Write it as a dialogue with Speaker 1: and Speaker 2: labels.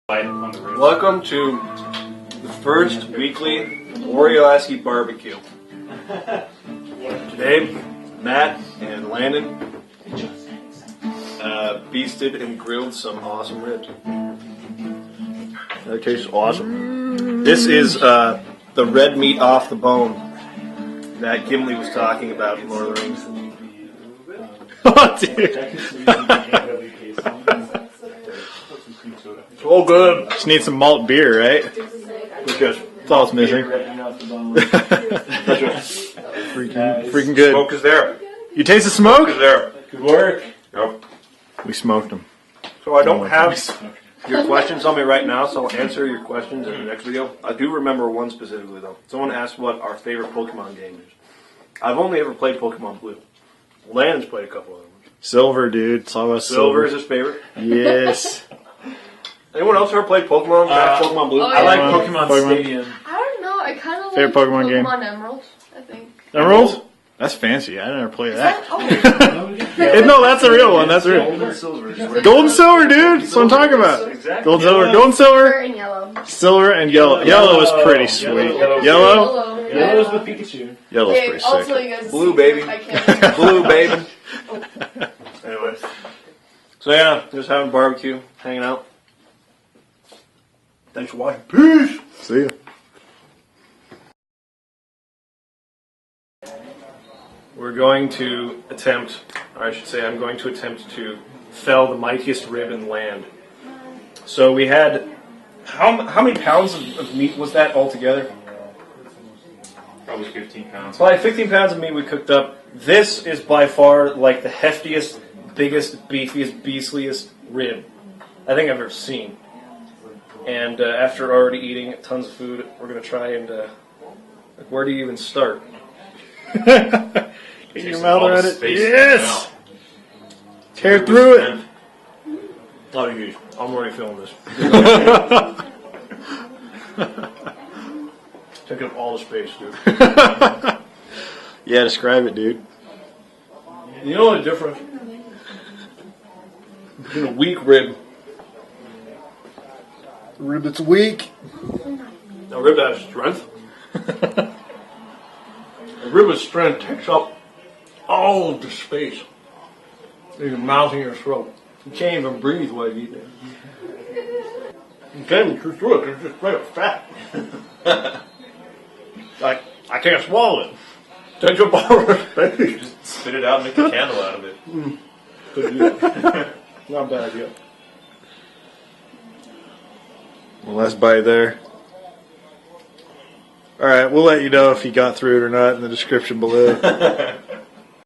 Speaker 1: Welcome to the first weekly Warialasky BBQ. Today, Matt and Landon beasted and grilled some awesome ribs. That tastes awesome. This is the red meat off the bone that Gimli was talking about in Lord of the Rings. Oh, dude. Oh, good.
Speaker 2: Just need some malt beer, right?
Speaker 1: Because
Speaker 2: That's all it's missing. Freaking good.
Speaker 1: smoke is there.
Speaker 2: You taste the
Speaker 1: Smoke
Speaker 2: smoke?
Speaker 1: is there.
Speaker 3: Good work.
Speaker 1: Yep.
Speaker 2: We smoked them.
Speaker 1: So I don't have your questions on me right now, so I'll answer your questions in the next video. I do remember one specifically, though. Someone asked what our favorite Pokemon game is. I've only ever played Pokemon Blue. Landon's played a couple of them.
Speaker 2: Silver, dude. It's all about
Speaker 1: Silver is his favorite.
Speaker 2: Yes.
Speaker 1: Anyone else ever played Pokemon? Pokemon Blue?
Speaker 4: oh,
Speaker 3: I like
Speaker 4: yeah.
Speaker 3: Pokemon
Speaker 2: Stadium.
Speaker 4: I don't know. I kind of like
Speaker 2: Favorite Pokemon game?
Speaker 4: Emerald, I think.
Speaker 2: Emerald? That's fancy. I never played that.
Speaker 4: Oh,
Speaker 2: No, that's a real one. That's real.
Speaker 1: Gold and silver.
Speaker 2: Gold and silver, dude. That's what I'm talking about.
Speaker 1: Exactly.
Speaker 2: Gold and silver. Gold and silver.
Speaker 4: and yellow.
Speaker 2: Silver and yellow. Yellow is pretty sweet. Yellow?
Speaker 3: Yellow is with Pikachu.
Speaker 2: Yellow's
Speaker 4: Okay,
Speaker 2: pretty
Speaker 4: I'll tell
Speaker 2: sick.
Speaker 4: you guys.
Speaker 1: Blue, baby.
Speaker 4: I can't.
Speaker 1: Blue, baby. Anyways. So yeah, just having barbecue, hanging out. Thanks for watching. Peace!
Speaker 2: See ya.
Speaker 1: We're going to attempt, or I should say I'm going to attempt to fell the mightiest rib in land. So we had, how many pounds of meat was that altogether?
Speaker 3: Probably 15 pounds.
Speaker 1: Probably 15 pounds of meat we cooked up. This is by far like the heftiest, biggest, beefiest, beastliest rib I think I've ever seen. And after already eating tons of food, we're going to try and, like, where do you even start?
Speaker 2: Get your mouth
Speaker 3: all the
Speaker 2: around it.
Speaker 3: space
Speaker 2: Yes! Tear through it.
Speaker 1: Oh, geez. I'm already feeling this. Taking up all the space, dude.
Speaker 2: Yeah, describe it, dude.
Speaker 1: You know the difference between a weak rib,
Speaker 2: The rib that's weak.
Speaker 1: a rib that has strength? A rib with strength takes up all of the space in your mouth and your throat. You can't even breathe while you eat it. You can't even chew through it because it's just straight up fat. Like, I can't swallow it. Takes up all of the space.
Speaker 3: Just spit it out and make a candle out of it.
Speaker 1: Could do that. Not a bad idea.
Speaker 2: Well, last bite there. Alright, we'll let you know if you got through it or not in the description below.